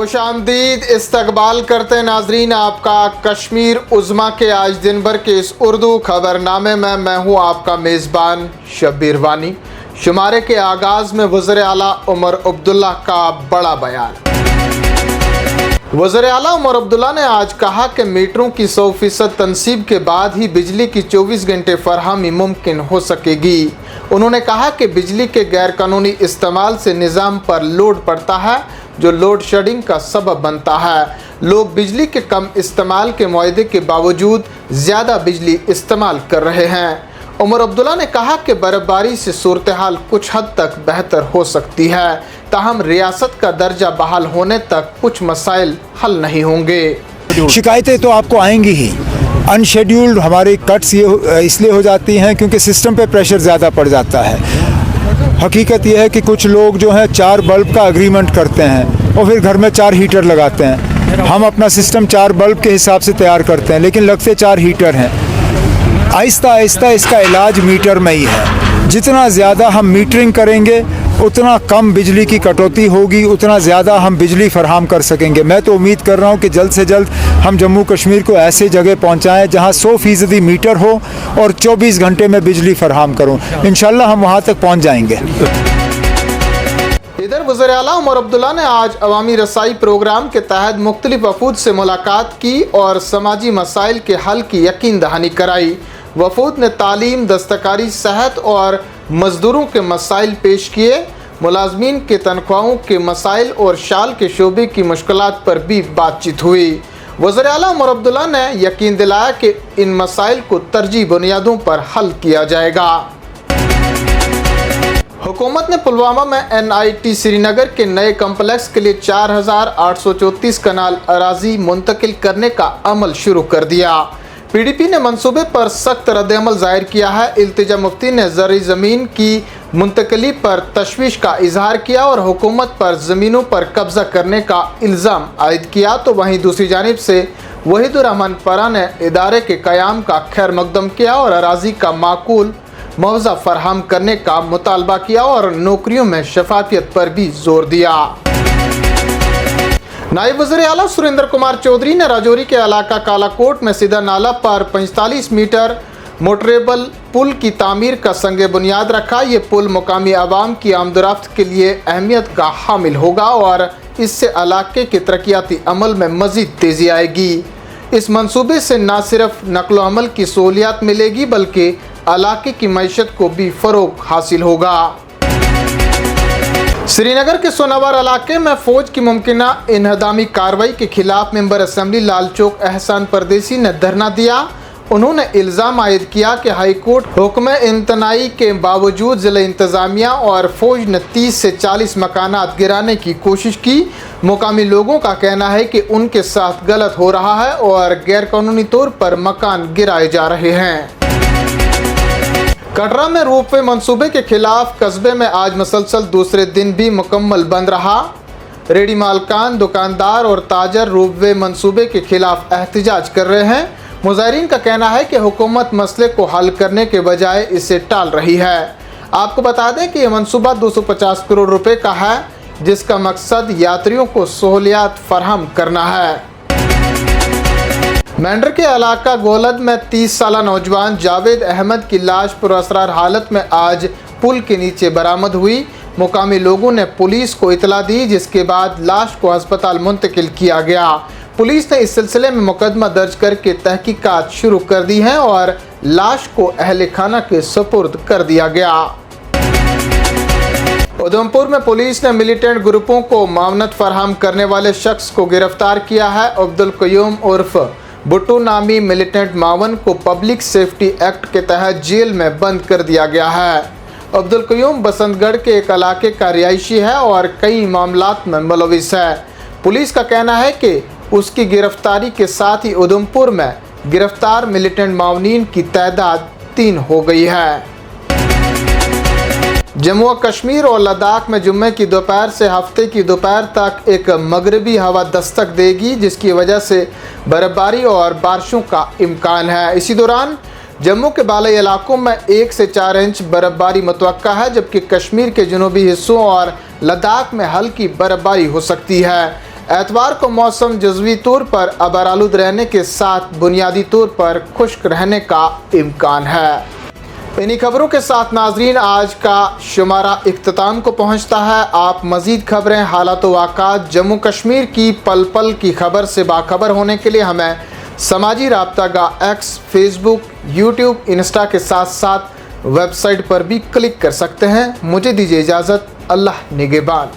खुशामदीद इस्तकबाल करते नाजरीन आपका कश्मीर उज़्मा के आज दिन भर के इस उर्दू खबरनामे में मैं हूँ आपका मेज़बान शब्बीर वानी। शुमारे के आगाज़ में वज़ीर आला उमर अब्दुल्ला का बड़ा बयान। वज़ीर आला उमर अब्दुल्ला ने आज कहा कि मीटरों की 100% तनसीब के बाद ही बिजली की 24 घंटे फरहमी मुमकिन हो सकेगी। उन्होंने कहा कि बिजली के गैरकानूनी इस्तेमाल से निज़ाम पर लोड पड़ता है, जो लोड शेडिंग का सबब बनता है। लोग बिजली के कम इस्तेमाल के मुआहदे के बावजूद ज़्यादा बिजली इस्तेमाल कर रहे हैं। उमर अब्दुल्ला ने कहा कि बर्फबारी से सूरत हाल कुछ हद तक बेहतर हो सकती है, ताहम रियासत का दर्जा बहाल होने तक कुछ मसाइल हल नहीं होंगे। शिकायतें तो आपको आएंगी ही। अनशेड्यूल्ड हमारी कट्स ये इसलिए हो जाती हैं क्योंकि सिस्टम पे प्रेशर ज़्यादा पड़ जाता है। हकीकत यह है कि कुछ लोग जो हैं 4 बल्ब का एग्रीमेंट करते हैं और फिर घर में 4 हीटर लगाते हैं। हम अपना सिस्टम 4 बल्ब के हिसाब से तैयार करते हैं, लेकिन लगते 4 हीटर हैं। आहिस्ता आहिस्ता इसका इलाज मीटर में ही है। जितना ज़्यादा हम मीटरिंग करेंगे उतना कम बिजली की कटौती होगी, उतना ज़्यादा हम बिजली फराहम कर सकेंगे। मैं तो उम्मीद कर रहा हूँ कि जल्द से जल्द हम जम्मू कश्मीर को ऐसे जगह पहुँचाएँ जहाँ 100% मीटर हो और 24 घंटे में बिजली फराहम करूँ। इंशाल्लाह हम वहाँ तक पहुँच जाएंगे। इधर वज़ीर आला उमर अब्दुल्ला ने आज अवामी रसाई प्रोग्राम के तहत मुख्तलिफ वफूद से मुलाकात की और समाजी मसाइल के हल की यकीन दहानी कराई। वफूद ने तालीम, दस्तकारी, सेहत और मजदूरों के मसाइल पेश किए। मुलाजमीन के तनख्वाहों के मसाइल और शाल के शोबे की मुश्किलात पर भी बातचीत हुई। वज़ीर आला उमर अब्दुल्ला ने यकीन दिलाया कि इन मसाइल को तरजीह बुनियादों पर हल किया जाएगा। हुकूमत ने पुलवामा में NIT श्रीनगर के नए कम्प्लेक्स के लिए 4834 कनाल अराजी मुंतकिल करने का अमल शुरू कर दिया। PDP ने मंसूबे पर सख्त रद्द-ए-अमल जाहिर किया है। इल्तिजा मुफ्ती ने ज़रई ज़मीन की मुंतकली पर तशवीश का इजहार किया और हुकूमत पर ज़मीनों पर कब्ज़ा करने का इल्ज़ाम आयद किया, तो वहीं दूसरी जानिब से वहीदुर रहमान परा ने इदारे के क़याम का खैर मकदम किया और अराजी का माकूल मुआवजा फराहम करने का मुतालबा किया और नौकरियों में शफाफियत पर भी जोर दिया। नायब वज़ीर आला सुरेंद्र कुमार चौधरी ने राजौरी के इलाका कालाकोट में सीधा नाला पर 45 मीटर मोटरेबल पुल की तामीर का संग बुनियाद रखा। ये पुल मुकामी आवाम की आमदोरफ्त के लिए अहमियत का हामिल होगा और इससे इलाके के तरक्याती अमल में मज़ीद तेज़ी आएगी। इस मंसूबे से न सिर्फ नकलो अमल की सहूलियत मिलेगी बल्कि इलाके की मईशत को भी फ़रोग़ हासिल होगा। श्रीनगर के सोनावार इलाके में फ़ौज की मुमकिना इन्हदामी कार्रवाई के खिलाफ मेंबर असम्बली लालचौक एहसान परदेसी ने धरना दिया। उन्होंने इल्ज़ाम आयद किया कि हाई कोर्ट हुक्म इम्तनाई के बावजूद ज़िला इंतज़ामिया और फ़ौज ने 30 से 40 मकानात गिराने की कोशिश की। मुकामी लोगों का कहना है कि उनके साथ गलत हो रहा है और गैरकानूनी तौर पर मकान गिराए जा रहे हैं। कटरा में रोपवे मंसूबे के खिलाफ कस्बे में आज मसलसल दूसरे दिन भी मुकम्मल बंद रहा। रेडी मालकान, दुकानदार और ताजर रोपवे मंसूबे के खिलाफ एहतजाज कर रहे हैं। मुजाहिरीन का कहना है कि हुकूमत मसले को हल करने के बजाय इसे टाल रही है। आपको बता दें कि यह मंसूबा 250 करोड़ रुपए का है, जिसका मकसद यात्रियों को सहूलियात फराहम करना है। मेंढर के इलाका गोलद में 30 साला नौजवान जावेद अहमद की लाश पुरअसरार हालत में आज पुल के नीचे बरामद हुई। मुकामी लोगों ने पुलिस को इतला दी, जिसके बाद लाश को अस्पताल मुंतकिल किया गया। पुलिस ने इस सिलसिले में मुकदमा दर्ज करके तहकीकात शुरू कर दी हैं और लाश को अहले खाना के सुपुर्द कर दिया गया। उधमपुर में पुलिस ने मिलिटेंट ग्रुपों को मामनत फराहम करने वाले शख्स को गिरफ्तार किया है। अब्दुल कयूम उर्फ बुट्टू नामी मिलिटेंट मावन को पब्लिक सेफ्टी एक्ट के तहत जेल में बंद कर दिया गया है। अब्दुल कयूम बसंतगढ़ के एक इलाके का रिहायशी है और कई मामलात में मुलविस है। पुलिस का कहना है कि उसकी गिरफ्तारी के साथ ही उधमपुर में गिरफ्तार मिलिटेंट मावनीन की तादाद 3 हो गई है। जम्मू और कश्मीर और लद्दाख में जुम्मे की दोपहर से हफ्ते की दोपहर तक एक मगरबी हवा दस्तक देगी, जिसकी वजह से बर्फबारी और बारिशों का इम्कान है। इसी दौरान जम्मू के बालाई इलाकों में 1 से 4 इंच बर्फबारी मुतवक्का है, जबकि कश्मीर के जनूबी हिस्सों और लद्दाख में हल्की बर्फबारी हो सकती है। एतवार को मौसम जज़वी तौर पर अबरालूद रहने के साथ बुनियादी तौर पर खुश्क रहने का इम्कान है। इन्हीं खबरों के साथ नाजरीन आज का शुमारा इख्तिताम को पहुंचता है। आप मज़ीद खबरें, हालात वाक़ात, जम्मू कश्मीर की पल पल की खबर से बाखबर होने के लिए हमें समाजी राब्ता एक्स, फेसबुक, यूट्यूब, इंस्टा के साथ साथ वेबसाइट पर भी क्लिक कर सकते हैं। मुझे दीजिए इजाज़त। अल्लाह निगहबान।